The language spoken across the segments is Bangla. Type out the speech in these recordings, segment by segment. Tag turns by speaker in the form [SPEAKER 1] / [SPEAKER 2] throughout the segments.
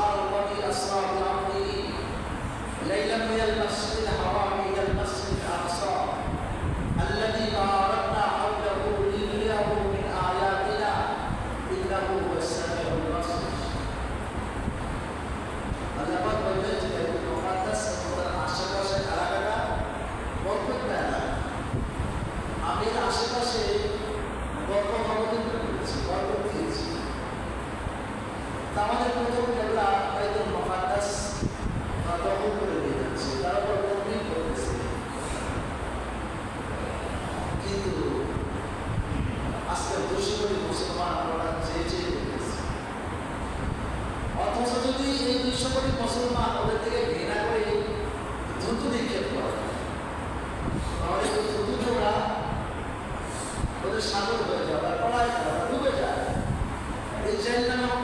[SPEAKER 1] سبحان الذي أسرى بعبده ليلا من المسجد الحرام إلى المسجد الأقصى الذي باركنا حوله لنريه من آياتنا إنه هو السميع البصير. আল্লাহ পাক বলেন যে বাইতুল মুকাদ্দাস এবং আশেপাশের এলাকাটা বরকতময় এলাকা। আমি আশেপাশে বরকত অবতীর্ণ করেছি, বরকত দিয়েছি। আমাদের প্রথম কেবলা বাইতুল মুকাদ্দাস দখল করে দিয়ে যাচ্ছে, তারা বরকত নিয়ে করতেছে। কিন্তু আজকে 200 কোটি মুসলমান আমরা চেয়ে চেয়ে দেখতেছি। অথচ যদি এই 200 কোটি মুসলমান ওদের থেকে ঘৃণা করে দ্রুত নিক্ষেপ করে, তাহলে দ্রুত ওরা ওদের সাগর হয়ে যায়, ওরা পড়ায় যায়, ওরা ডুবে যায়। এই জেল নামক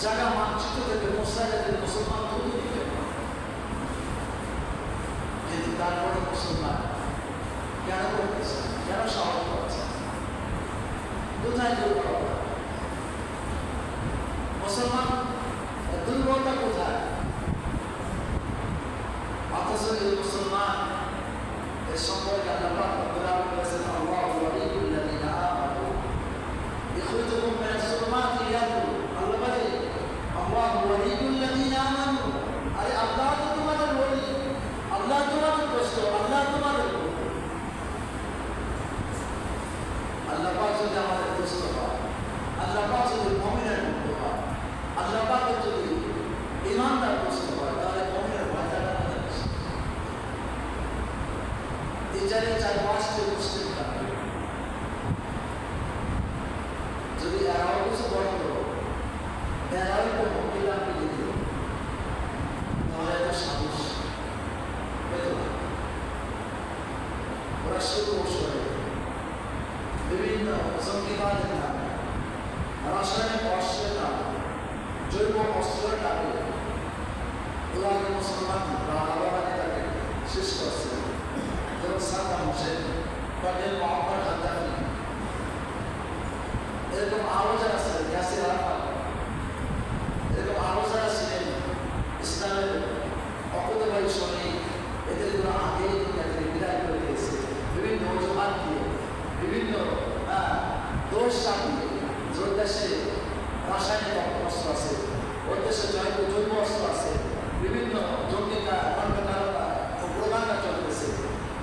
[SPEAKER 1] জায়গা মানচিত্র থেকে মুসলমানদের মুসলমান দ্রুত নিক্ষেপ করে। কিন্তু তারপরে মুসলমান কেন করতেছে, কেন সাহস করছে, কোথায় দুর্বলতা? মুসলমান দুর্বলতা কোথায়? অথচ এই মুসলমান এর সম্পর্কে আল্লাহ পাক রব্বুল আলামিন বলেছেন, আল্লাহু ওয়ালিয়ুল্লাযীনা আমানু ইখরিজুহুম মিনাস যুলুমাতি ইলা নূর। আল্লাহ বলে আল্লাহু ওয়ালিয়ুল্লাযীনা আমানু, আরে আল্লাহ তো তোমাদের ওলি, আল্লাহ তোমাদের দোস্ত, আল্লাহ তোমাদের বন্ধু। আল্লাহ পাক যদি আমাদের দোস্ত হয়, আল্লাহ পাক যদি মুমিনের বন্ধু হয়, আল্লাহ পাক যদি ঈমানদার দোস্ত হয়, তাহলে মুমিনের ভয়টা না বেশি। এই জায়গায় 4-5টি মুসলিম থাকে, যদি এরাও কিছু বন্ধ এরাও একটু মহিলাকে দিত, তাহলে এত সাহস পেত না। ওরা শুধু বসে বিভিন্ন জঙ্গিবাদের নামে, রাসায়নিক অস্ত্রের নামে, জৈব অস্ত্রের নামে ওরা মুসলমান তাকে শেষ করছে। যেমন সাদ্দাম হোসেন, কর্নেল মোহাম্মদ গাদ্দাফি, এরকম আরো যারা ছিলেন, ইয়াসির আরাফাত, এরকম আরো যারা ছিলেন ইসলামের অকুতবাহী সৈনিক, এদেরগুলো আগেই তাদেরকে বিদায় করে দিয়েছে বিভিন্ন অজুহাত দিয়ে, বিভিন্ন দোষ চাপিয়ে। যে দেশে রাসায়নিক অস্ত্র আছে, ওর দেশে জৈব অস্ত্র আছে, বিভিন্ন জঙ্গিতা, কর্মকারতা ও প্রোপাগান্ডা চলতেছে।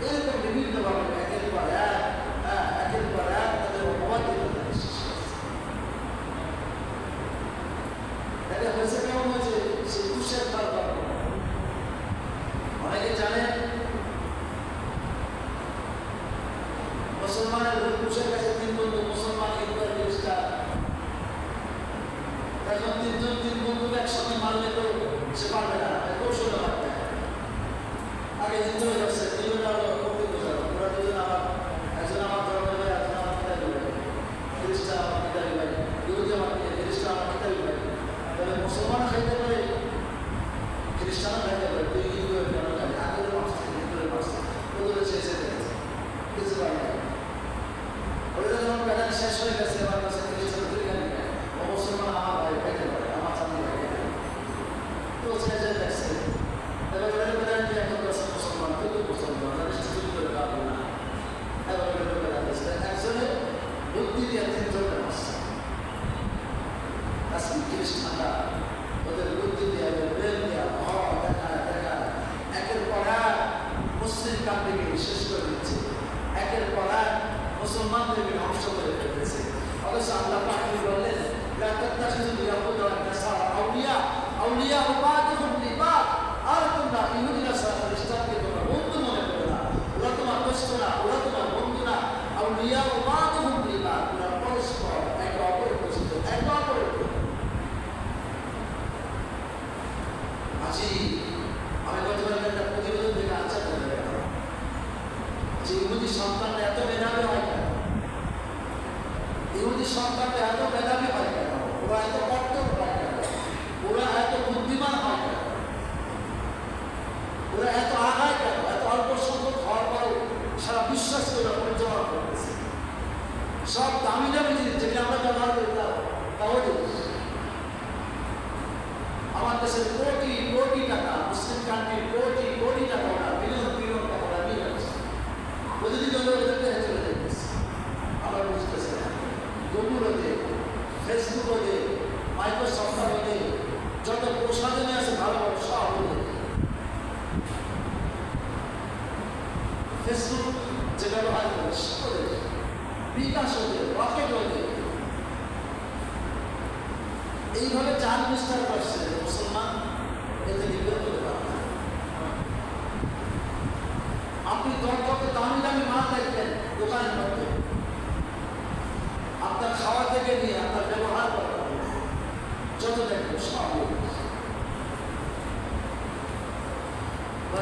[SPEAKER 1] এরকম বিভিন্নভাবে একের পর এক তাদের অপবাদ দিতে শেষ করছে। এটা হয়েছে কেমন হয়েছে, সে তুষের তার গল্প। অনেকে জানেন মুসলমানের পুরুষের কাছে 3 বন্ধু, মুসলমান, হিন্দু আর খ্রিস্টান। এখন 3 বন্ধুকে একসঙ্গে মারলে তো সে পারবে না, কৌশল লাগবে। আগে হিন্দু হয়ে যাচ্ছে, হিন্দুরা হলো প্রকৃত ধর্ম, ওরা দুজন আমার, একজন আমার ধর্মের ভাই, একজন আমার পিতারি ভাই, খ্রিস্টান আমার পিতারি ভাই, ইহুদি আমার খ্রিস্টান আমার পিতারি ভাই। তাহলে মুসলমান খাইতে পারে, খ্রিস্টানও খাইতে পারে, তুই হিন্দু হয়ে কেন খাই? আগের মানুষ থেকে হিন্দুরের মানুষ ওদের শেষে গেছে, কিছু পারে না। ওদের যখন প্যাটার্ন শেষ হয়ে গেছে, আমার কাছে খ্রিস্টান তুই কেন খায়? ও মুসলমান আমার ভাই খাইতে পারে, আমার চাকরি ভাই খাইতে পারে, তো শেষে দেখছে। এবার ওদের প্যাটার্ন যে এখন কাছে মুসলমান, তুই তো মুসলমান, তুই করে পারবো না। এবার ওদের প্যাটার্ন দেখছে, একজনে বুদ্ধি দিয়ে 3 জনকে মারছে। আজকে খ্রিস্টানরা ওদের বুদ্ধি দিয়ে, ব্রেন দিয়ে দেখা একের পর এক মুসলিম কান্ট্রিকে শেষ করে দিচ্ছে, একের পর এক মুসলমানদেরকে ধ্বংস করে ফেলতেছে। অথচ আল্লাহ পাক বললেন, লা তাত্তাখিযুল ইয়াহুদা ওয়ান নাসারা আউলিয়া বা'দুহুম লিবা'দ। আর তোমরা ইহুদি নাসারা খ্রিস্টানকে তোমরা বন্ধু মনে করো না, ওরা তোমার দোস্ত না, ওরা তোমার বন্ধু না। আউলিয়া বা'দুহুম লিবা'দ, ওরা পরস্পর একে অপরের পরিচিত, একে অপরের। আজি আমি গতকাল একটা প্রতিবেদন থেকে আনসার করে গেলাম যে ইহুদি সন্তানরা এত মেধাবী হয় কেন, ইহুদি সন্তানরা এত মেধাবী হয় কেন, ওরা এত কর্তব্য হয় কেন, ওরা এত বুদ্ধিমান হয় কেন, ওরা এত আগায় কেন, এত অল্প সংখ্যক হওয়ার পরেও সারা বিশ্বাস করে পরিচালনা করতেছে। সব দামি দামি জিনিস যেগুলো আমরা ব্যবহার করতাম তাও বাংলাদেশের কোটি কোটি টাকা, মুসলিম কান্ট্রির কোটি কোটি টাকা ওরা বিলিয়ন টাকা ওরা নিয়ে যাচ্ছে। প্রতিদিন ওদেরকে চলে যেতেছে। আমরা বুঝতেছি না গুগলতে, ফেসবুকে, মাইক্রোসফটে যত প্রসাধনী আছে ভালো ভালো সব ওদের। ফেসবুক যে ব্যবহার করে ওদের, বিকাশ ওদের, রকেট ওদের। এইভাবে চার বিস্তার করছে মুসলমান এতে বিরত হতে পারে না। আপনি যত দামি দামি মাল দেখবেন দোকানের মধ্যে, আপনার খাওয়া থেকে নিয়ে আপনার ব্যবহার করা যত দেখবেন সব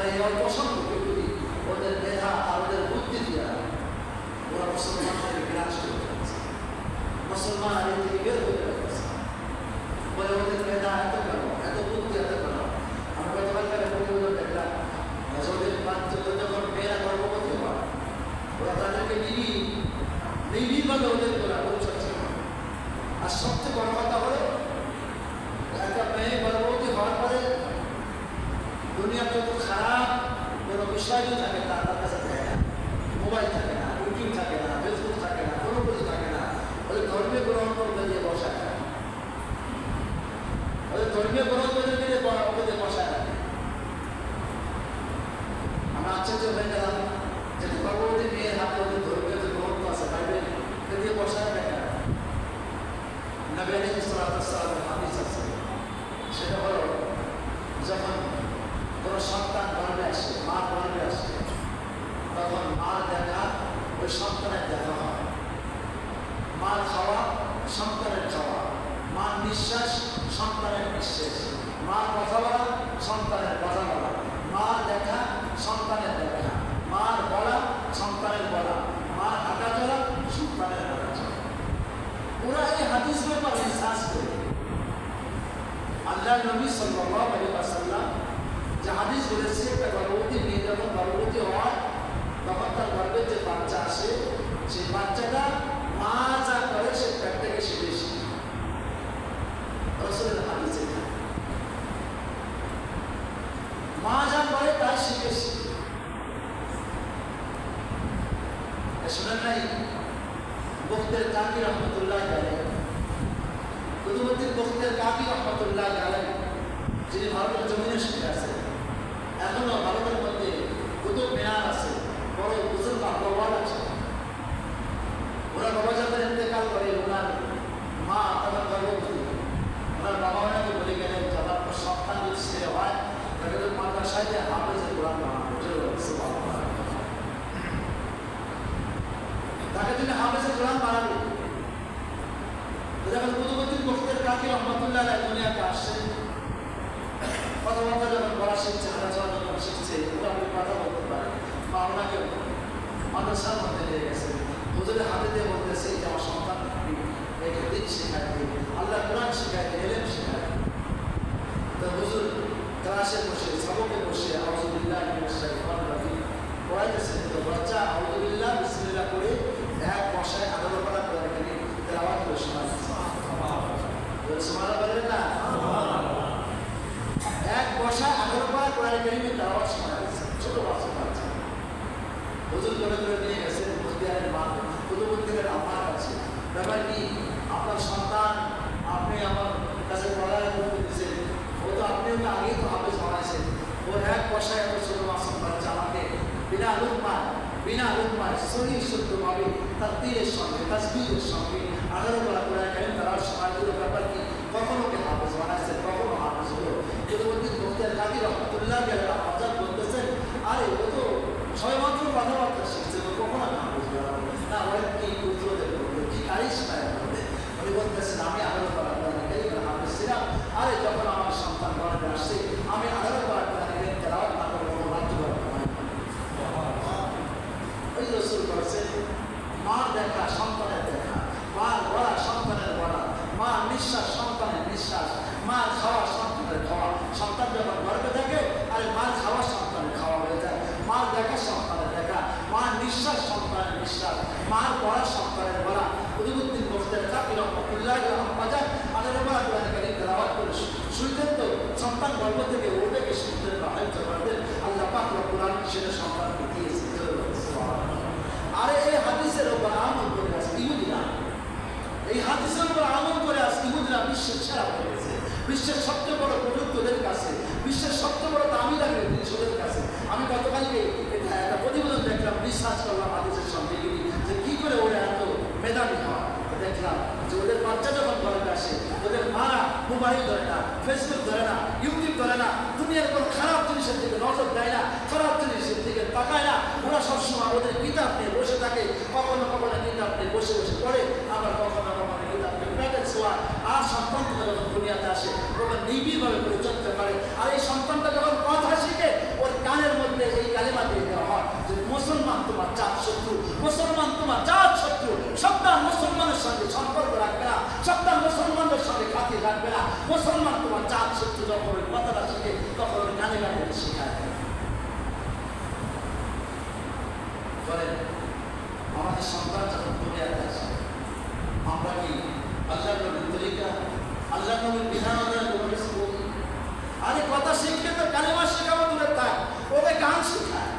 [SPEAKER 1] এই অল্প সংখ্যক ওদের মেধা আর ওদের বুদ্ধি দিয়া ওরা মুসলমানকে বিনাশ করে ফেলেছে। মুসলমান আর এর থেকে বের হয়ে গেছে বলে ওদের মেধা এত কেন, এত বুদ্ধি এত কেন। আমরা গতকালকার প্রতিবেদন দেখলাম ওদের বাচ্চাদের যখন মেয়েরা গর্ভবতী হয় ওরা তাদেরকে নিবিড়ভাবে ওদের তোলা পরিচর্যা করে। আর সবচেয়ে বড় কথা হলো একটা মেয়ে গর্ভবতী হওয়ার পরে দুনিয়ার যত খারাপ কোনো বিষয় যদি থাকে তার কাছে থাকে না, মোবাইল থাকে না, ইউটিউব থাকে না, ফেসবুক থাকে না, কোনো কিছু থাকে না। ওদের ধর্মীয় গ্রহণ করতে দিয়ে বসা থাকে, ওদের ধর্মীয় গ্রহণ করতে দিয়ে ওদের বসায় থাকে। আমরা আশ্চর্য হয়ে গেলাম যে গর্ভবতী মেয়ের হাতে ওদের ধর্মীয় যে গ্রহণ আছে বাইবেল দিয়ে বসায় থাকে। নবী আলাইহিস সালামের হাদিস আছে, সেটা হলো যখন কোনো সন্তান গর্ভে আসে, মা গর্ভে আসে, তখন মার দেখা ওই সন্তানের দেখা হয়। মার খাওয়া সন্তানের খাওয়া, মার নিঃশ্বাস সন্তানের নিঃশ্বাস, মার কথা বলা সন্তানের কথা বলা, মার দেখা সন্তানের দেখা, মার বলা সন্তানের বলা, মার হাঁটা চলা সন্তানের হাঁটা চলা। ওরা এই হাদিস ব্যাপার বিশ্বাস করে। আল্লাহ নবী সাল্লাল্লাহু আলাইহি ওয়াসাল্লাম যে হাদিস বলেছে একটা গর্ভবতী মেয়ে যখন গর্ভবতী হয় তখন তার গর্ভের যে বাচ্চা আসে সেই বাচ্চাটা মা যা করে সে পেট থেকে শিখে শিখে। রাসূলের হাদিসে মা যা করে তাই শিখে শিখে। শোনেন নাই বখতের কাকি রহমতুল্লাহ আলাইহি, কুতুবুদ্দিন বখতের কাকি রহমতুল্লাহ আলাইহি যিনি ভারতের জমিনে শিখে আছে। এখনো ভারতের মধ্যে কুতুব মিনার আছে, বড় বুজুর্গ আহ্বান আছে। ওনার বাবা যখন ইন্তেকাল করে ওনার মা তখন গর্ভবতী, ওনার বাবা ওনাকে বলে গেলেন যে আপনার সন্তান যদি ছেলে হয় তাকে তো মাদ্রাসায় যে হাফেজে কোরআন বানানো, তাকে তিনি হাফেজে কোরআন বানাবে। যখন কুতুবুদ্দিন বখতের কাকি রহমতুল্লাহ আলাইহি দুনিয়াতে আসছেন, কথাবার্তা যখন বলা শিখছে, হাঁটাচলা যখন শিখছে, ওরা আপনি কথা বলতে পারে বা ওনাকে মাদ্রাসার মধ্যে নিয়ে গেছে, হুজুরের হাতে দিয়ে বলতেছে যে আমার সন্তান একে দিন শেখায় দিই, আল্লাহ কোরআন শেখায় দিই, এলেম শেখায়। তো হুজুর ক্লাসে বসে সবকে বসে আউযুবিল্লাহি মিনাশ শাইতানির রাজিম পড়াইতেছেন। তো বাচ্চা আউযুবিল্লাহ বিসমিল্লাহ করে এক বসায় আদর করা করে তেলাওয়াত করে শোনাচ্ছে। সুবহানাল্লাহ বলেন না, এক বসায় আদর করা কোরআন কারীমের তেলাওয়াত শোনাচ্ছে ছোট বাচ্চা। হুজুর করে নিয়ে গেছেন মুফতিয়ারের মা কুতুবুদ্দিনের আম্মার কাছে। ব্যাপার কি, আপনার সন্তান আপনি আমার কাছে পড়ালেখা করতে দিয়েছেন, ও তো আপনি ওকে আগেই তো হাফেজ বানাইছেন, ওর এক বসায় এত ছোট মাসুম বাচ্চা আমাকে বিনা লুকমায় সহি শুদ্ধভাবে তাকদীরের সঙ্গে তাসবিহের সঙ্গে আদর করা কোরআন কারীম তারা সমাজের ব্যাপার কি কখনো কে হাফেজ বানাইছেন, কখনো হাফেজ হলো। কুতুবুদ্দিন বখতিয়ার কাকি রহমতুল্লাহ আলাইহি আজাদ বলতেছেন, আরে ও তো সবেমাত্র কথাবার্তা শিখছে, তো কখনো আমি হাফেজ বানাবো না, ওর কি পুত্র দেবে, কি কারিশমা বলবে। উনি বলতেছেন আমি আদর করা কোরআন কারীম হাফেজ ছিলাম, আরে যখন আমার সন্তান গর্ভে আসছে আমি আদর করা কোরআন কারীম তেলাওয়াত না করে কোনো বাধ্য করা ওই রাসূল বলেছেন মার দেখা সন্তানের দেখা, মার বলা সন্তানের বলা, মার নিঃশ্বাস সন্তানের নিঃশ্বাস, মার খাওয়া সন্তানের খাওয়া। সন্তান যখন গর্ভে থাকে আরে মার মোবাইল ধরে না, ফেসবুক ধরে না, ইউটিউব ধরে না, দুনিয়ার কোনো খারাপ জিনিসের দিকে নজর দেয় না, খারাপ জিনিসের দিকে তাকায় না। ওরা সবসময় ওদের কিতাব নিয়ে বসে থাকে, কখনো কখনো কিতাব নিয়ে বসে বসে পড়ে, আবার কখনো কখনো কিতাব নিয়ে প্যাকেট ছোঁয়া। আর সন্তানটা যখন দুনিয়াতে আসে ওরা নিবিড়ভাবে করে চলতে পারে। আর এই সন্তানটা যখন কথা শিখে ওর কানের মধ্যে এই কালেমা দিয়ে দেওয়া হয় যে মুসলমান তোমার জাত শত্রু, মুসলমান তোমার জাত শত্রু, সন্তান মুসলমানের সঙ্গে সম্পর্ক রাখবে না, সন্তান মুসলমানদের সঙ্গে খাতির রাখবে না, মুসলমান তোমার জাত শত্রু। যখন ওই কথাটা শিখে তখন ওর কানে কানে শেখায়। বলেন আমাদের সন্তান যখন দুনিয়াতে আসে আমরা কি আল্লাহ নবীর তরিকা, আল্লাহ নবীর বিধান বলি? আরে কথা শিখলে তো কালেমা শেখাবো দূরে থাক, ওকে গান শেখায়।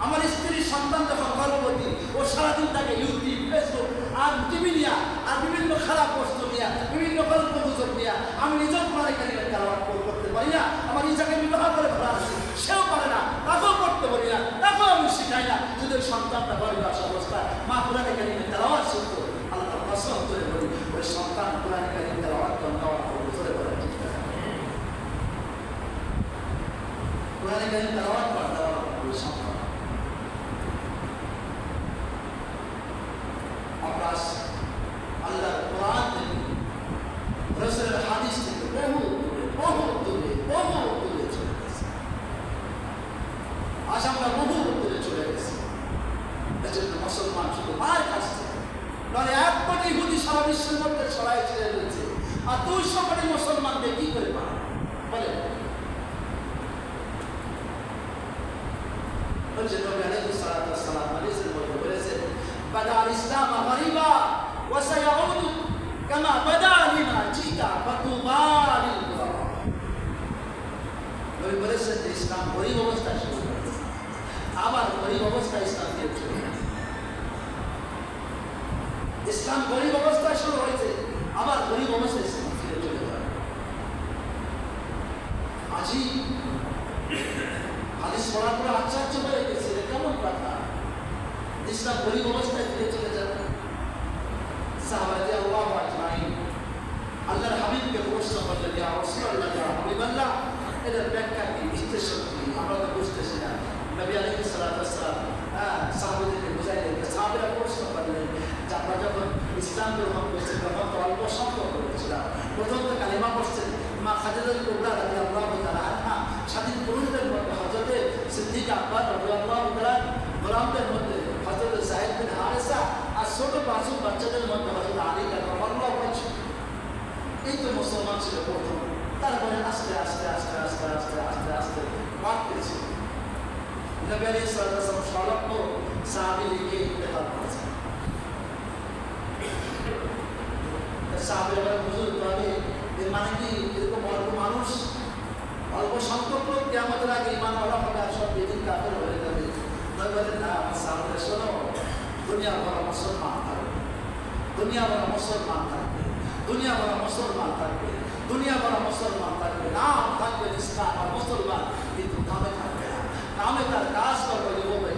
[SPEAKER 1] আমার স্ত্রীর সন্তান যখন গর্ভবতী, ও সারাদিন তাকে ইউটিউব, ফেসবুক আর টিভি নিয়ে আর বিভিন্ন খারাপ বস্তু নিয়ে, বিভিন্ন গল্প গুজব নিয়ে আমি নিজের কোরআনে কারিমের তেলাওয়াত করতে পারি না। আমার ইচ্ছাকে বিবাহ করে ফেলা আছে, সেও পারে না, তাকেও করতে পারি না, তাকেও আমি শিখাই না। যদি ওই সন্তানটা গর্ভে আসা অবস্থায় মা কোরআনে কারিমের তেলাওয়াত শিখতো, আল্লাহ কসম করে বলি ওই সন্তান কোরআনে কারিমের তেলাওয়াত নেওয়া করে বলে কোরআনে কারিমের তেলাওয়াত করতে ওই সন্তান। আল্লাহ কোরআন থেকে, রাসূলের হাদিস থেকে বহু দূরে চলে গেছে। আজ আমরা বহু দূরে চলে গেছি। এজন্য মুসলমান শুধু মার কাছ থেকে নয়, এক কোটি ইহুদি সারা বিশ্বের মধ্যে ছড়াই ছিড়ে রয়েছে। আর 200 কোটি মুসলমানদের কি করে পারে বলে? বলছে নবী আলাইহিস সালাম হাদিসের মধ্যে বলেছেন, বাদা ইসলাম গরিবা ওয়া সায়াউদু কামা বাদা লিমা জিতা ফাতুবা লিল গুরাবা। নবী বলেছেন যে ইসলাম গরিব অবস্থায় শুরু হয়েছে, আবার গরিব অবস্থায় ইসলাম দিয়ে চলে গেছে। ইসলাম গরিব অবস্থায় শুরু হয়েছে, আবার গরিব অবস্থায় ইসলাম ফিরে চলে যাবে। আজই হাদিস পড়ার পরে আশ্চর্য হয়ে গেছে, কেমন কথা? ইসলাম গরিব অবস্থায় ফিরে চলে যাবে। সাহাবায়ে রাদিয়াল্লাহু আজমাইন আল্লাহর হাবিবকে প্রশ্ন করলেন, ইয়া রাসূলুল্লাহ, ইয়া হাবিবাল্লাহ, এর ব্যাখ্যা কি, বিশ্লেষণ কি? আমরা তো বুঝতেছি না। নবী আলাইহিস সালাতু ওয়াসসালাম সাহাবাদেরকে বুঝাইলেন। সাহাবারা প্রশ্ন করলেন যে আমরা যখন ইসলাম গ্রহণ করেছি তখন তো অল্প সংখ্যক করেছিলাম, প্রথম তো কালিমা পড়ছেন মা খাদিজা কুবরা রাদিয়াল্লাহু তাআলা আনহা, স্বাধীন পুরুষদের মধ্যে হযরতে সিদ্দিক আকবর রাদিয়াল্লাহু তাআলা, গোলামদের মধ্যে হযরত যায়েদ বিন হারেসা, আর ছোট মাসুম বাচ্চাদের মধ্যে হযরত আলী রাদিয়াল্লাহু আনহু। এই তো মুসলমান ছিল প্রথম। তারপরে আস্তে আস্তে আস্তে আস্তে আস্তে আস্তে আস্তে বাড়তেছে। নবী আলাইহিস সালাম সলক্ষ সাহাবী লিখে ইন্তেকাল করেছেন। সাহাবীরা হুজুর তবে এর মানে কি এরকম অল্প মানুষ, অল্প সংখ্যক লোক কিয়ামতের আগে ঈমান ওয়ালা হবে আর সব বেদিন কাফের হয়ে যাবে? নবী বলেন, না সাহাবীরা শোনো, দুনিয়া ভরা মুসলমান থাকবে, দুনিয়া ভরা মুসলমান থাকবে, দুনিয়া ভরা মুসলমান থাকবে, দুনিয়া ভরা মুসলমান থাকবে, নাম থাকবে ইসলাম আর মুসলমান, কিন্তু নামে থাকবে না। নামে তার কাজ করবে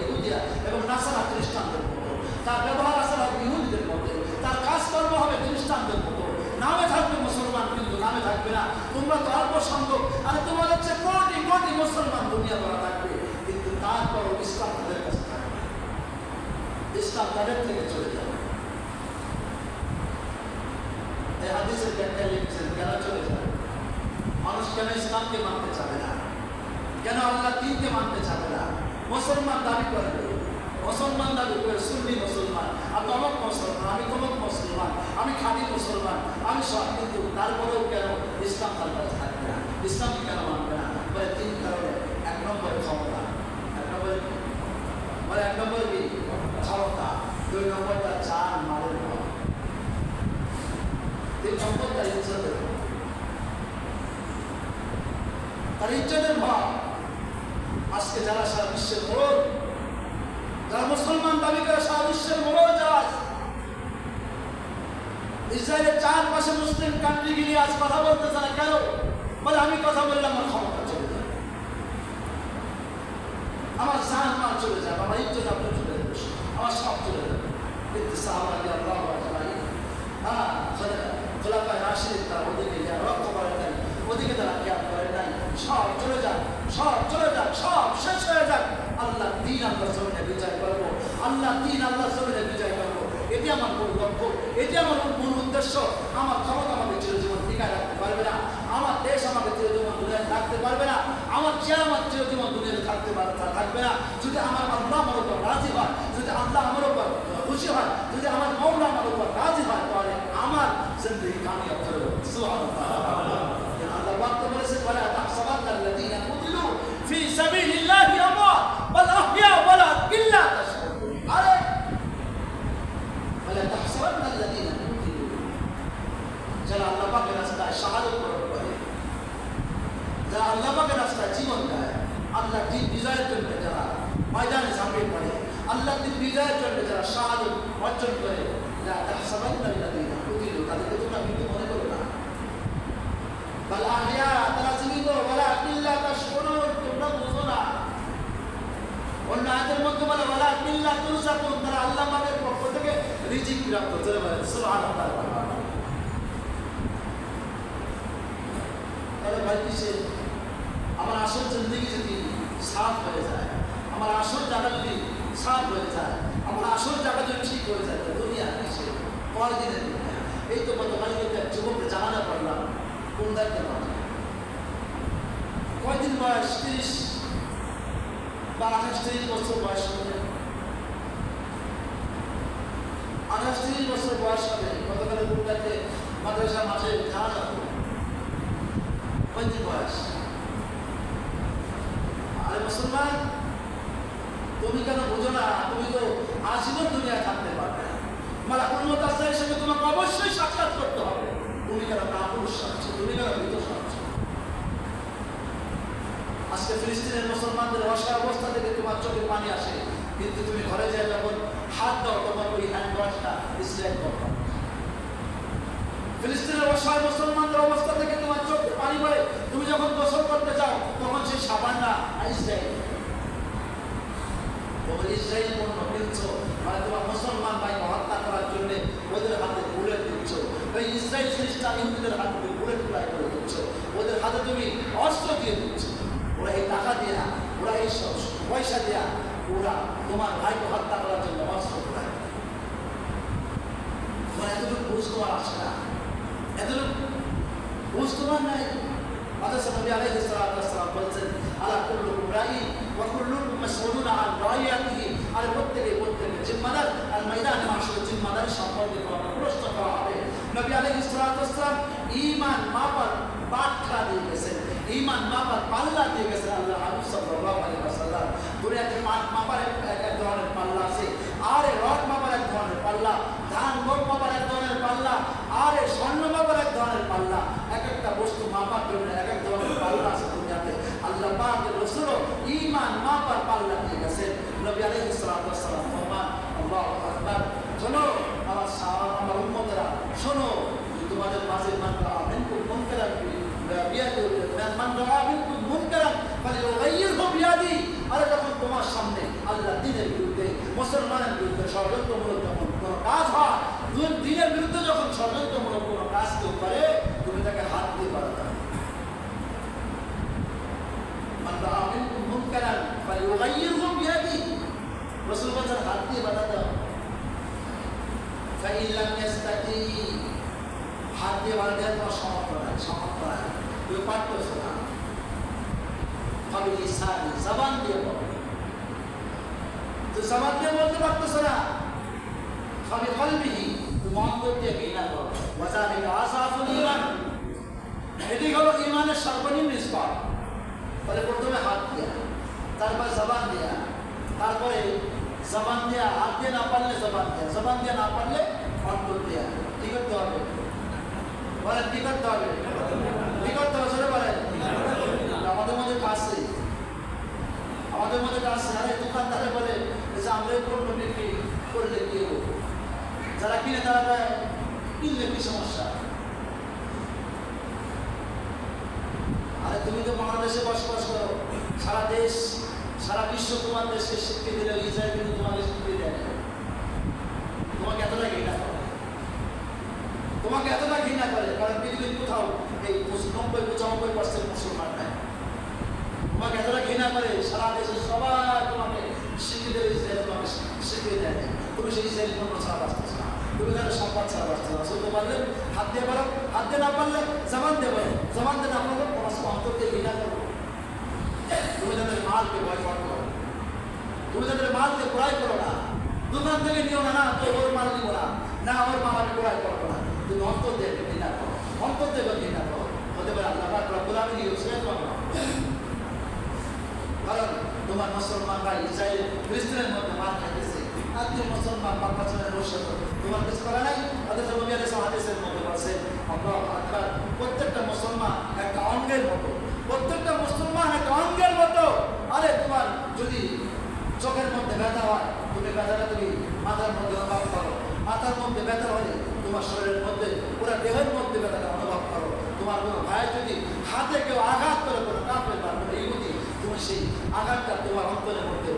[SPEAKER 1] ইহুদিয়া এবং নাসারা খ্রিস্টানদের মতো, তার ব্যবহার আচার হবে ইহুদিদের মতো, তার কাজকর্ম হবে খ্রিস্টানদের মতো। নামে থাকবে মুসলমান কিন্তু নামে থাকবে না। তোমরা তো অল্প সংখ্যক, আর তোমার হচ্ছে কোটি কোটি মুসলমান দুনিয়া ভরা থাকবে, কিন্তু তারপর ইসলাম তাদের কাছে থাকবে, ইসলাম তাদের থেকে চলে যাবে। এই হাদিসের ব্যাখ্যা লিখছেন, কেন চলে যাবে মানুষ, কেন ইসলামকে মানতে চাবে না, কেন আল্লাহ দ্বীনকে মানতে চাবে না? মুসলমান দাবি করবে, মুসলমান দাবি করে সুন্নি মুসলমান, আর তমক মুসলমান, আমি তমক মুসলমান, আমি খাঁটি মুসলমান, আমি সব, কিন্তু তারপরেও কেন ইসলাম তার কাছে থাকবে না? ইসলামকে কেন মানবে না? বলে 3 কারণে। 1 নম্বরে ক্ষমতা, 1 নম্বরে বলে 1 নম্বরে কি ক্ষমতা, 2 নম্বর তার জান মালের ভয়, 3 নম্বর তার ইজ্জতের ভয়, তার ইজ্জতের ভয়। আজকে যারা সারা বিশ্বের মোড়ল, যারা মুসলমান দাবি করে সারা বিশ্বের মোড়ল, যারা ইসরায়েলের 4 পাশে মুসলিম কান্ট্রি গিয়ে আজ কথা বলতেছে না, কেন? বলে আমি কথা বললে আমার ক্ষমতা চলে যাবে, আমার জান মাল চলে যাবে, আমার ইজ্জত আপনি চলে যাবে, আমার সব চলে যাবে। কিন্তু সাহাবা রাদিয়াল্লাহু আনহুম, খোলাফায়ে রাশিদিন তারা ওদিকে রক্ত যারা খেয়াল করেন নাই সব চলে যাক, সব চলে যাক, সব শেষ হয়ে যাক। আল্লাহ দিন আল্লাহ জমিনে বিজয় করবো, আল্লাহ দিন আল্লাহ জমিনে বিজয় করবো। এটি আমার মূল লক্ষ্য, এটি আমার মূল উদ্দেশ্য। আমার ক্ষমতা আমাকে চিরজীবন টিকায় রাখতে পারবে না, আমার দেশ আমাকে চিরজীবন দুনিয়ায় থাকতে পারবে না, আমার চেয়ার আমার চিরজীবন দুনিয়াতে থাকবে না। যদি আমার আল্লাহ আমার উপর রাজি হয়, যদি আল্লাহ আমার উপর খুশি হয়, যদি আমার মৌলা আমার উপর রাজি হয়, তাহলে আমার জিন্দেগি কামিয়াব হবে। সুবহানাল্লাহ। আল্লাহ পাক তো বলেছেন, ওয়ালা তাহসাবান্না আল্লাযীনা কুতিলু ফি সাবিলিল্লাহি আমওয়াত বাল আহইয়া ওয়ালাকিন লা তাশউরুন। আরে ولا تحسبن الذين قتلوا যারা আল্লাহ পাকের রাস্তায় শাহাদাত বরণ করে, যারা আল্লাহ পাকের রাস্তায় জীবন দেয়, আল্লাহ দিন বিজয়ের জন্য যারা ময়দানে ঝাঁপিয়ে পড়ে, আল্লাহ দিন বিজয়ের জন্য যারা শাহাদাত অর্জন করে, লা তাহসাবান্না আল্লাযীনা কুতিলু, তাদেরকে তোমরা মৃত্যু মনে করো না। বাল আহইয়া, তারা জীবিত, ওয়ালাকিন লা তাশউরুন, তোমরা বুঝো না। অন্য আয়াতের মধ্যে বলে ওয়ালাকিন লা তুরযাকুন, তারা আল্লাহ পাকের পক্ষ থেকে রিজিক প্রাপ্ত। জোরে বলেন সুবহানাল্লাহ। তাহলে ভাই কিসে আমার আসল জিন্দেগি যদি সাফ হয়ে যায়, আমার আসল জায়গা যদি সাফ হয়ে যায়, আমার আসল জায়গা যদি ঠিক হয়ে যায়, দুনিয়া কিসে কয়দিনের দুনিয়া? এই তো গতকালকে একটা যুবককে জানানো পারলাম কোন দায়িত্বে পারে, কয়দিন বয়স 30 বা 28-30 বছর বয়স হবে, 28-30 বছর বয়স হবে। গতকাল গুরুটাকে মাদ্রাসা মাঠে খাওয়া যাবে, কয়দিন বয়স? আরে মুসলমান, তুমি কেন বোঝো না? তুমি তো আজীবন দুনিয়া থাকতে পারবে না। মালাকুল মউত আজরাইলের সঙ্গে তোমাকে অবশ্যই সাক্ষাৎ করতে হবে। তুমি কেন কাপুরুষ সাজছো? তুমি কেন ভীত সাজছো? আজকে ফিলিস্তিনের মুসলমানদের অসহায় অবস্থা থেকে তোমার চোখে পানি আসে, কিন্তু তুমি ঘরে যায় যখন হাত দাও, তোমার ওই হ্যান্ড ওয়াশটা ইসরায়েল করো। ফিলিস্তিনের অসহায় মুসলমানদের অবস্থা থেকে তোমার চোখে পানি পড়ে, তুমি যখন গোসল করতে যাও তখন সেই সাবানটা ইসরায়েল। তখন ইসরায়েল পণ্য কিনছো, মানে তোমার মুসলমান ভাইকে হত্যা করার জন্য ওদের হাতে বুলেট দিচ্ছ। ওই ইসরায়েল খ্রিস্টান ইহুদিদের হাতে তুমি বুলেট ফ্লাই করে দিচ্ছ, ওদের হাতে তুমি অস্ত্র দিয়ে দিচ্ছ। ওরা এই টাকা দিয়া, ওরা এই পয়সা দিয়া ওরা তোমার ভাইকে হত্যা করার জন্য অস্ত্র ফ্লাই। তোমার এতটুকু বুঝ তোমার আসে না, এতটুকু বুঝ তোমার নাই। অথচ নবী আলাইহিস সালাতু ওয়াস সালাম বলছেন, আলা কুল্লুকুম রাঈন ওয়া কুল্লুকুম মাসউলুন আন রাইয়াতিহি। আর প্রত্যেকে জিম্মাদার, আর ময়দানে মাশরুর জিম্মাদার সম্পর্কে তোমাকে প্রশ্ন করা হবে। নবী আলাইহিস সালাতু ওয়াস সালাম ঈমান মাপার বাটখা দিয়ে গেছেন, ঈমান মাপার পাল্লা দিয়ে গেছেন আল্লাহ হাবিব সাল্লাল্লাহু আলাইহি ওয়াসাল্লাম। দুনিয়াতে মাপার এক ধরনের পাল্লা আছে, আর রড মাপার এক ধরনের পাল্লা, ধান গম মাপার এক ধরনের পাল্লা, আর স্বর্ণ মাপার এক ধরনের পাল্লা। এক একটা বস্তু মাপার জন্য এক এক ধরনের পাল্লা আছে দুনিয়াতে। আল্লাহ পাকের রাসূল ঈমান মাপার পাল্লা দিয়ে গেছেন। নবী আলাইহিস সালাতু ওয়াস সালাম ফরমান, আল্লাহু আকবার। শোনো আমার উম্মতেরা, শোনো, তোমাদের মাঝে মান রাআ মিনকুম মুনকারান মান রাআ মিনকুম মুনকারান ফালিয়ুগাইয়িরহু বিয়াদিহি। আরে যখন তোমার সামনে আল্লাহ দ্বীনের বিরুদ্ধে, মুসলমানের বিরুদ্ধে ষড়যন্ত্রমূলক যখন কোনো কাজ হয়, দ্বীনের বিরুদ্ধে যখন ষড়যন্ত্রমূলক কোনো কাজ কেউ করে, তুমি তাকে হাত দিয়ে বাধা দাও। মান রাআ মিনকুম মুনকারান ফালিয়ুগাইয়িরহু বিয়াদিহি, রাসূল বলেন হাত দিয়ে বাধা দাও। ফাইন লাম ইয়াস্তাতি, হাত দিয়ে বাধা দেওয়ার কোনো সামর্থ্য নাই, সামর্থ্য নাই, তুমি পারতেছো না। ফাবিলিসানি, জবান দিয়ে বলো, তো জবান দিয়ে বলতে পারতেছো না। ফাবিকলবিহি, তুমি অন্তর দিয়ে ঘৃণা করো। ওয়াযালিকা আসাফুল ঈমান, এটি হলো ঈমানের সর্বনিম্ন স্তর। তাহলে প্রথমে হাত দিয়া, তারপরে জবান দিয়া, তারপরে জবান দিয়া, হাত দিয়ে না পারলে জবান দিয়া, জবান দিয়ে না পারলে অন্তর দিয়া। কি করতে হবে বলেন? কি করতে হবে? কি করতে হবে সেটা বলেন। আমাদের মধ্যে কাছে, আমাদের মধ্যে কাছে, আরে দোকানদারে বলে যে আমরা পণ্য বিক্রি করলে কি হবো, যারা কিনে তারা কিনলে কি সমস্যা? আরে তুমি তো বাংলাদেশে বসবাস করো, সারা দেশ সারা বিশ্ব তোমার দেশকে স্বীকৃতি দিলে ইসরায়েল কিন্তু তোমাকে স্বীকৃতি দেয় না। তোমাকে এতটা ঘৃণা করে, তোমাকে এতটা ঘৃণা করে, কারণ পৃথিবীর কোথাও এই 90% 90-95% মুসলমান নাই। তোমাকে এতটা ঘৃণা করে সারা দেশের সবাই তোমাকে শিখিয়ে ইসরায়েল তোমাকে শিখিয়ে দেয়। তুমি সেই ইসরায়েল কোনো ছাড়া বাঁচতেছো না, তুমি তাদের সম্পদ ছাড়া বাঁচতে না। শুনতে পারলে হাত দিয়ে পারো, হাত দিয়ে না পারলে জবান দিয়ে পারো, জবান দিয়ে না পারলে তোমার অন্তরকে ঘৃণা করো। তুমি তাদের মালকে বয়কট করো, তুমি তাদের মালকে ক্রয় করো না, দোকান থেকে নিও না, না তো ওর মাল নিবো না, না ওর মালকে ক্রয় করবো না। তুমি অন্তর দিয়ে ঘৃণা করো, অন্তর দিয়ে ঘৃণা করো। হতে পারে আল্লাহ পাক রব্বুল আলামিন ইসরায়েল করো, কারণ তোমার মুসলমান ভাই ইসরায়েল ফিলিস্তিনের মধ্যে মার খাইতেছে, আর তুমি মুসলমান পাকিস্তানের রোশন তোমার কিছু করা নাই। অথচ নবী আলাইহিস হাদিসের মধ্যে বলছে আল্লাহু আকবার, প্রত্যেকটা মুসলমান একটা অঙ্গের মতো, প্রত্যেকটা মুসলমান একটা অঙ্গের মতো। আরে তোমার যদি চোখের মধ্যে ব্যথা হয়, তুমি ব্যথাটা তুমি মাথার মধ্যে অনুভব করো, মাথার মধ্যে ব্যথা হলে তোমার শরীরের মধ্যে পুরো দেহের মধ্যে ব্যথাটা অনুভব করো। তোমার কোনো ভাই যদি হাতে কেউ আঘাত করে কোনো কাফের বা কোনো ইহুদি, তুমি সেই আঘাতটা তোমার অন্তরের মধ্যে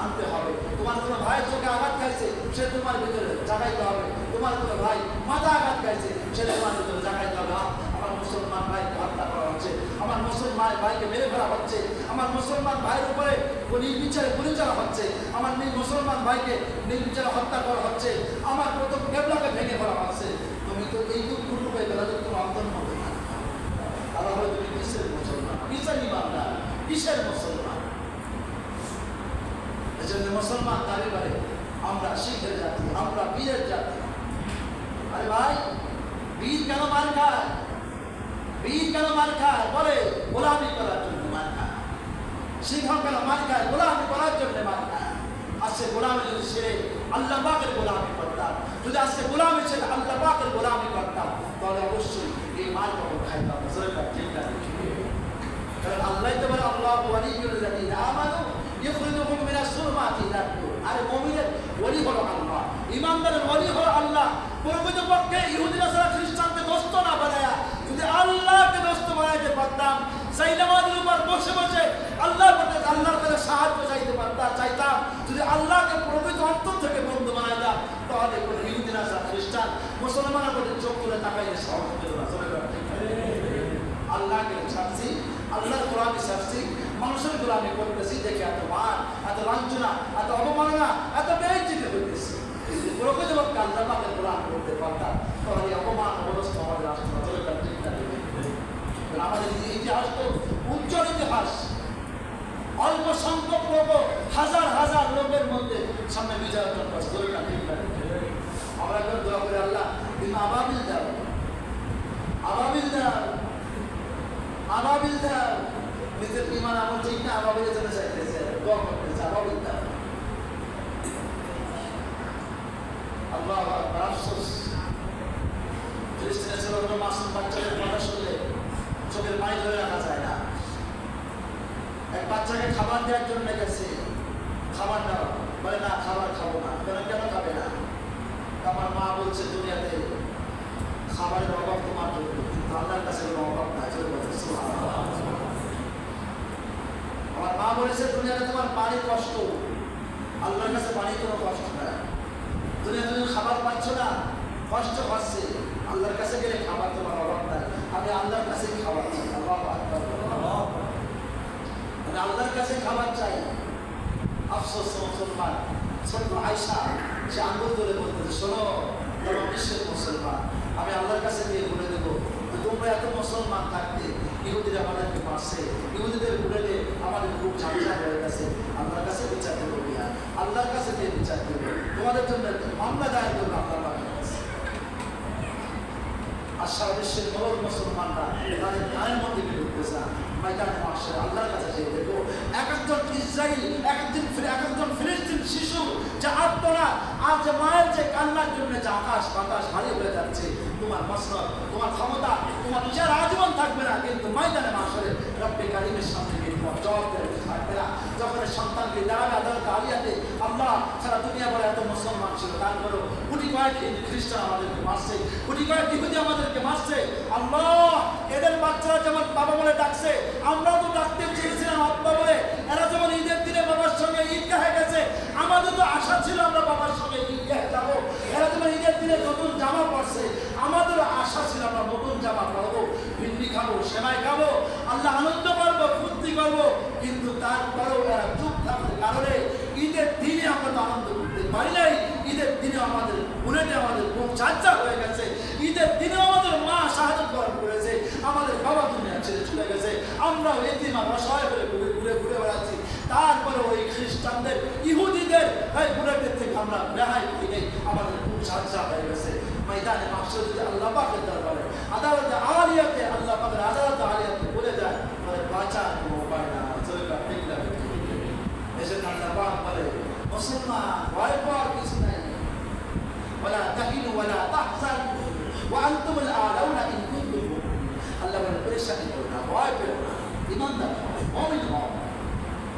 [SPEAKER 1] আনতে হবে। তোমার কোনো ভাই চোখে আঘাত খাইছে, সে তোমার ভিতরে জাগাইতে হবে। তোমার কোনো ভাই মাথা আঘাত খাইছে, সে তোমার ভিতরে জাগাইতে হবে। আমার মুসলমান ভাইকে হত্যা করা হচ্ছে, আমার মুসলমান ভাইকে মেরে ফেলা হচ্ছে, আমার মুসলমান ভাইয়ের উপরে নির্বিচারে গুলি চালা হচ্ছে, আমার মুসলমান ভাইকে নির্বিচারে হত্যা করা হচ্ছে, আমার প্রথম কেবলাকে ভেঙে ফেলা হচ্ছে। তুমি তো এই দুঃখটুকু হয়ে গেলে তোমার অন্তর মধ্যে না, তাহলে তুমি কিসের মুসলমান, কিসের ইমানদার, কিসের মুসলমান? এজন্য মুসলমান দাবি করে আমরা শিখের জাতি, আমরা বীরের জাতি। আরে ভাই, বীর কেন মার খায়? বীর কেন মার খায়? বলে গোলামি করার জন্য মার খায়। সিংহ কেন মার খায়? গোলামি করার জন্য মার খায়। আজকে গোলামি যদি ছেড়ে আল্লাহ পাকের গোলামি করতাম, যদি আজকে গোলামি ছেড়ে আল্লাহ পাকের গোলামি করতাম, তাহলে অবশ্যই এই মার কখন খাইতাম না। ঠিক না? কারণ আল্লাহ তো বলে আল্লাহু ওয়ালিয়্যুল লাযীনা আমানু ইখরিজুহুম মিনাস যুলুমাতি ইলান নূর। আরে মুমিনের ওলি হলো আল্লাহ, ঈমানদারের ওলি হলো আল্লাহ। প্রকৃতপক্ষে ইহুদি নাসারা খ্রিস্টানকে দোস্ত না বানায়া যদি আল্লাহকে দোস্ত বানাইতে পারতাম, সেই নামাজের উপর বসে বসে আল্লাহর কাছে সাহায্য চাইতাম, যদি আল্লাহকে প্রকৃত অন্তর থেকে বন্ধু বানাইতাম, তাহলে কোনো ইহুদি নাসারা খ্রিস্টান মুসলমানের প্রতি চোখ তুলে তাকাইলে সাহস পেত না। আল্লাহকে ছাড়ছি, আল্লাহর গোলামি ছাড়ছি, মানুষের গোলামি করতেছি দেখে এত মান, এত লাঞ্ছনা, এত অবমাননা, এত বেইজ্জতি হইতেছি। প্রকৃতপক্ষে আল্লাহ পাকের গোলামি করতে পারতাম, তাহলে অপমান অবস্থা আমাদের আসতো না। আমাদের ইতিহাস তো উজ্জ্বল ইতিহাস। অল্প সংখ্যক লোক হাজার হাজার লোকের মধ্যে সামনে বিজয় অর্জন করছে। আমরা এখন দোয়া করি আল্লাহ তুমি আবাবিল দাও, আবাবিল দাও, আবাবিল দাও। নিজের ইমান আমল ঠিক না, আবাবিলের জন্য চাইতেছে, দোয়া করতেছে আবাবিল দাও। আল্লাহ আকবার। আফসোস, ফিলিস্তিনের ছোট ছোট মাসুম বাচ্চাদের কথা শুনলে চোখের পানি ধরে রাখা যায় না। এক বাচ্চাকে খাবার দেওয়ার জন্য গেছে, খাবার দাও, বলে না খাবার খাবো না। কেন খাবে না? আমার মা বলছে দুনিয়াতে খাবারের অভাব তোমার জন্য, কিন্তু আল্লাহর কাছে কোনো অভাব নাই। আমার মা বলেছে দুনিয়াতে তোমার পানি কষ্ট, আল্লাহর কাছে পানি কোনো কষ্ট নাই। দুনিয়া তুমি খাবার পাচ্ছ না, কষ্ট হচ্ছে, আল্লাহর কাছে গেলে খাবার তোমার অভাব নাই। আমি আল্লাহর কাছে খাবার চাই। আমি আল্লাহর কাছে খাবার চাই। আফসোস মুসলমান ছোট্ট আয়সা, সে আঙ্গুল ধরে বলতেছে শোনো তোমার বিশ্বের মুসলমান, আমি আল্লাহর কাছে গিয়ে বলে দেবো তোমরা এত মুসলমান থাকতে ইহুদিরা আমাদেরকে মারছে, ইহুদিদের বুড়েলে আমাদের খুব ঝামেলা হয়ে গেছে। আল্লাহর কাছে বিচার দেবো, আল্লাহর কাছে গিয়ে বিচার দেবো, তোমাদের জন্য মামলা দায়ের করবো আল্লাহর কাছে। আর সারা বিশ্বের বড় মুসলমানরা তাদের গায়ের মধ্যে ঢুকতে চান, ময়দানে মাসে আল্লাহর কাছে যেয়ে দেখো এক একজন ইসরায়েল, এক একজন ফিলিস্তিন শিশু যে আত্মরা আর যে মায়ের যে কান্নার জন্য যে আকাশ বাতাস ভারী হয়ে যাচ্ছে, তোমার মসনদ, তোমার ক্ষমতা, তোমার বিচার আজীবন থাকবে না, কিন্তু ময়দানে মাসে রব্বে কারিমের সামনে গিয়ে তোমার জবাব দেবে থাকবে না। যখন সন্তানকে দাঁড়াবে আদালত আলিয়াতে, আল্লাহ সারা দুনিয়া বলে এত মুসলমান ছিল, তারপরেও কোটি কয়েক খ্রিস্টান আমাদেরকে মারছে, কোটি কয়েক ইহুদি আমাদেরকে মারছে। আল্লাহ এদের বাচ্চারা যেমন বাবা বলে ডাকছে, আমরাও তো ডাকতে চেয়েছিলাম আব্বা বলে। এরা যেমন ঈদের দিনে বাবার সঙ্গে ঈদগাহে গেছে, আমাদের তো আশা ছিল আমরা বাবার সঙ্গে ঈদগাহে যাবো। এরা যেমন ঈদের দিনে নতুন জামা পরছে, আমাদেরও আশা ছিল আমরা নতুন জামা পরবো। ভিন্ডি খাবো, সেমাই খাবো, আল্লাহ আনন্দ করবো, ফুর্তি করবো, কিন্তু তারপরেও এরা চুপ থাকার কারণে ঈদের দিনে আমরা তো আনন্দ করতে পারি নাই। ঈদের দিনে আমাদের বুলেটে আমাদের বুক ঝাঁঝা হয়ে গেছে, ঈদের দিনে আমাদের মা শাহাদত বরণ করেছে, আমাদের বাবা দুনিয়া ছেড়ে চলে গেছে, আমরাও এতিমা অসহায় করে ঘুরে ঘুরে ঘুরে বেড়াচ্ছি। তারপরে ওই খ্রিস্টানদের ইহুদিদের এই বুলেটের থেকে আমরা রেহাই করি নেই, আমাদের বুক ঝাঁঝা হয়ে গেছে। ময়দানে মাহশরে আল্লাহ পাকের দরবারে আদালতে আলিয়াতে আল্লাহ পাকের আদালতে আলিয়াতে বলে যায় মানে বাঁচার কোনো উপায় না, চলবে ঠিক লাগে। এজন্য আল্লাহ পাক বলে মুসলমান ভয় পাওয়ার কিছু নাই, ওয়ালা তাহিনু ওয়ালা তাহজানু ওয়া আনতুমুল আলাউনা ইন কুনতুম মুমিনিন। আল্লাহ বলে পরেশানি করো না, ভয় পেও না, ঈমানদার হও, মুমিন হও,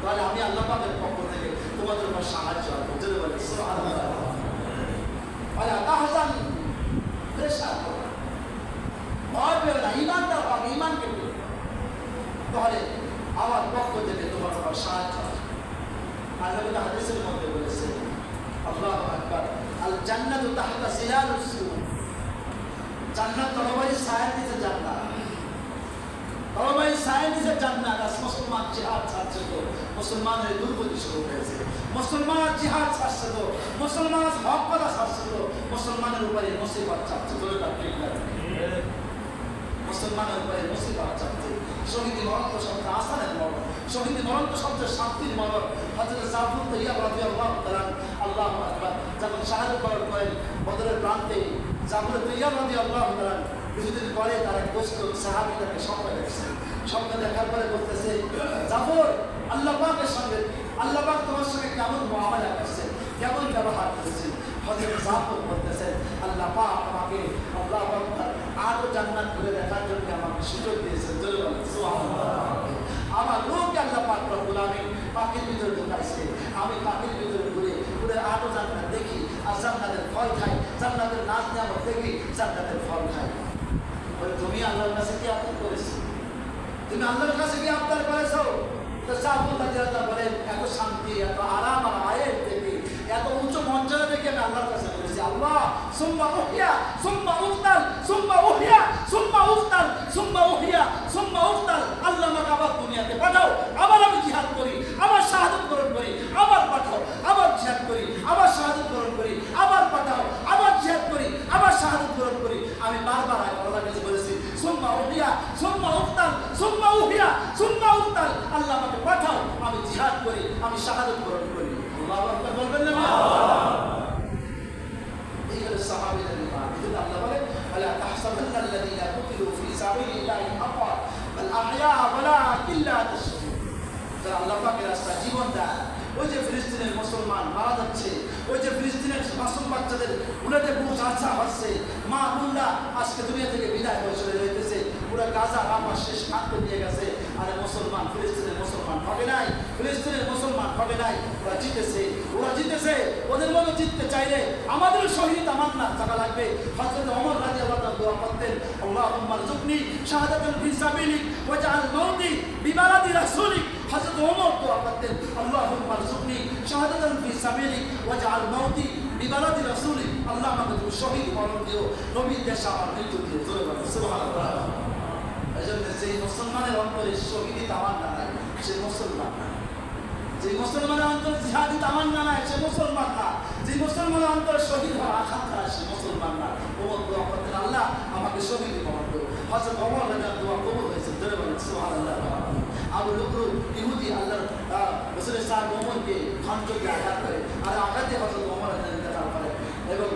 [SPEAKER 1] তাহলে আমি আল্লাহ পাকের পক্ষ থেকে তোমাদের উপর সাহায্য করব। জোরে বলে সুবহানাল্লাহ। ওয়ালা তাহজানু, পরেশান করো না, ভয় পেও না, ঈমানদার হও, ঈমানকে পেও, তাহলে আমার পক্ষ থেকে তোমার উপর সাহায্য হবে। আল্লাহ হাদিসের মধ্যে বলেছে আল্লাহু আকবার, আল জান্নাতু তাহতা সিলালুস সুর, জান্নাত তরবারি ছায়ার নিচে জান্নাত, তরবারি ছায়ার নিচে জান্নাত। আজ মুসলমান জিহাদ ছাড়ছে তো মুসলমানের দুর্গতি শুরু হয়েছে, মুসলমান জিহাদ ছাড়ছে তো মুসলমান হক কথা ছাড়ছে তো মুসলমানের উপরে মুসিবত চাপছে। ধরে রাখতে মুসলমানের উপরে মুসিবত চাপছে। শহীদ মরণ তো সবচেয়ে আসানের মরণ, শহীদ মরণ তো সবচেয়ে শান্তির মরণ। হযরত জাফর তৈয়াব রাদিয়াল্লাহু তাআলা আল্লাহু আকবার যখন শাহাদাত বরণ করেন বদরের প্রান্তে, জাফর তৈয়াব রাদিয়াল্লাহু তাআলা কিছুদিন পরে তার এক দোস্ত সাহাবী তাকে স্বপ্ন দেখছে, স্বপ্ন দেখার পরে বলতেছে জাফর আল্লাহ পাকের সঙ্গে, আল্লাহ পাক তোমার সঙ্গে কেমন মুআমালা করছেন, কেমন ব্যবহার করেছেন। হযরত জাফর বলতেছেন আল্লাহ পাক আমাকে আল্লাহু আকবার আরো জান্নাত করে দেখার জন্য আমাকে সুযোগ দিয়েছেন। জোরে বলেন সুবহানাল্লাহ। আমার রূহকে আল্লাহ পাক রব্বুল আলামিন পাখির ভিতরে ঢুকাইছে, আমি পাখির ভিতরে ঘুরে ঘুরে আরো জান্নাত দেখি আর জান্নাতের ফল খাই, জান্নাতের নাজ নিয়ামত দেখি, জান্নাতের ফল খাই। বলে তুমি আল্লাহর কাছে কি আবদার করেছো, তুমি আল্লাহর কাছে কি আবদার করেছো? তো জাফর রাদিয়াল্লাহু বলেন এত শান্তি, এত আরাম আর আয়েশ দেখি, এত উচ্চ মর্যাদা দেখে আমি আল্লাহর কাছে বলেছি আল্লাহ সুম্মা উহিয়া সুম্মা উফতাল সুম্মা উহিয়া সুম্মা উফতাল সুম্মা উহিয়া সুম্মা উফতাল। আল্লাহ আমাকে আবার দুনিয়াতে পাঠাও, আবার আমি জিহাদ করি, আবার শাহাদাত বরণ করি, আবার পাঠাও, আবার জিহাদ করি, আবার শাহাদাত বরণ করি, আবার পাঠাও, আবার জিহাদ করি, আবার শাহাদাত বরণ করি। আমি বারবার আল্লাহর কাছে বলেছি সুম্মা উহিয়া সুম্মা উফতাল সুম্মা উহিয়া সুম্মা উফতাল। আল্লাহ আমাকে পাঠাও, আমি জিহাদ করি, আমি শাহাদাত বরণ করি। আল্লাহু আকবার বলবেন না? এই হলো সাহাবীদের ঈমান। এজন্য আল্লাহ বলে ওয়ালা তাহসাবান্না আল্লাযীনা কুতিলু ফি সাবিলিল্লাহি আমওয়াত বাল আহইয়া ওয়ালাকিন লা তাশউরুন। যারা আল্লাহ পাকের রাস্তায় জীবন দেয়, ওই যে ফিলিস্তিনের মুসলমান মারা যাচ্ছে, ওই যে ফিলিস্তিনের মাসুম বাচ্চাদের বুলেটে বুক ঝাঁঝা হচ্ছে, মা বোনরা আজকে দুনিয়া থেকে বিদায় হয়ে চলে যাইতেছে, পুরো গাজা রাফা শেষ প্রান্ত দিয়ে গেছে। আরে মুসলমান, ফিলিস্তিনের মুসলমান হবে নাই, ফিলিস্তিনের মুসলমান হবে নাই, ওরা জিতেছে, ওরা জিতেছে। ওদের মতো জিততে চাইলে আমাদের শহীদ তামান্না থাকা লাগবে। হযরত ওমর রাদিয়াল্লাহু তাআলা দোয়া করতেন আল্লাহুম্মা রযুকনি শাহাদাতান ফি সাবিলিক ওয়াজআল মাউতি বিবালাদি রাসূলিক। হযরত ওমর দোয়া করতেন আল্লাহুম্মা রযুকনি শাহাদাতান ফি সাবিলিক ওয়াজআল মাউতি বিবালাদি রাসূলিক। আল্লাহ আমাকে তুমি শহীদ মরণ দিও, নবীর দেশে আমার মৃত্যু দিও। জোরে বলেন সুবহানাল্লাহ। এজন্য যেই মুসলমানের অন্তরে শহীদি তামান্না নাই সে মুসলমান না, যে মুসলমানের অন্তরে জিহাদি তামান্না নাই সে মুসলমান না, যে মুসলমানের অন্তরে শহীদ হওয়ার আকাঙ্ক্ষা সে মুসলমান না। ওমর দোয়া করতেন আল্লাহ আমাকে শহীদ মরণ দিও। হযরত ওমর রাদিয়াল্লাহু দোয়া কবুল হয়েছে। জোরে বলেন সুবহানাল্লাহ। আবু লুকরু ইহুদি আল্লাহর রাসূলের সাহাব ওমরকে খঞ্জকে আঘাত করে, আর আঘাতে হযরত ওমর ইন্তেকাল করে এবং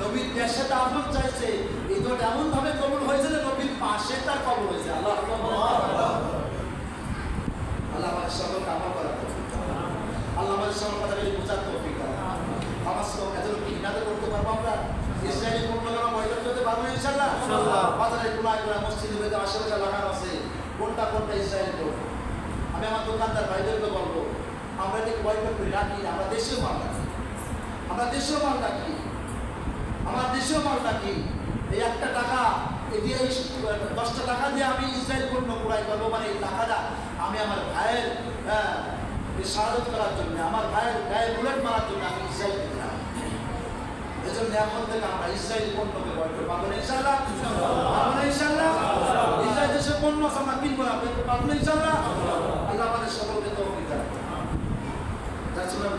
[SPEAKER 1] নবীর দেশে দাফন চাইছে। এই দোয়া এমন ভাবে কবুল হয়েছে যে নবীর পাশে তার কবর হয়েছে। আল্লাহ আল্লাহ আমাদের সকলকে আমল করার তৌফিক দান, আল্লাহ আমাদের সকল কথাগুলি বোঝার তৌফিক দান। আমার সব এত ঘৃণাতে করতে পারবো আমরা, ইসরায়েলি পণ্যগুলো বয়কট করতে পারবো ইনশাআল্লাহ। বাজারে কোনায় কোনায় মসজিদে মধ্যে আশেপাশে লাগানো আছে, কোনটা কোনটা ইসরায়েল করবো। আমি আমার দোকানদার ভাইদেরকে বলবো আমরা এটাকে বয়কট করি, রাখি না, আমরা দেশীয় মাল রাখি, আমরা দেশীয় মাল রাখি, আমার দেশীয় মাল রাখি। এই একটা টাকা এটি 10টা টাকা দিয়ে আমি ইসরায়েল পণ্য ক্রয় করবো, মানে এই টাকাটা আমি আমার ভাইয়ের শাহাদাত করার জন্য, আমার ভাইয়ের গায়ে বুলেট মারার জন্য আমি ইসরায়েল দিলাম। এজন্য এখন থেকে আমরা ইসরায়েল পণ্যকে বয়কট পাবো না ইনশাআল্লাহ, পাবো না ইনশাআল্লাহ। ইসরায়েল দেশের মাছ আমরা কিনবো না, পারবো ইনশাআল্লাহ। আল্লাহ আমাদের সকলকে তৌফিক দান। যার জন্য আমি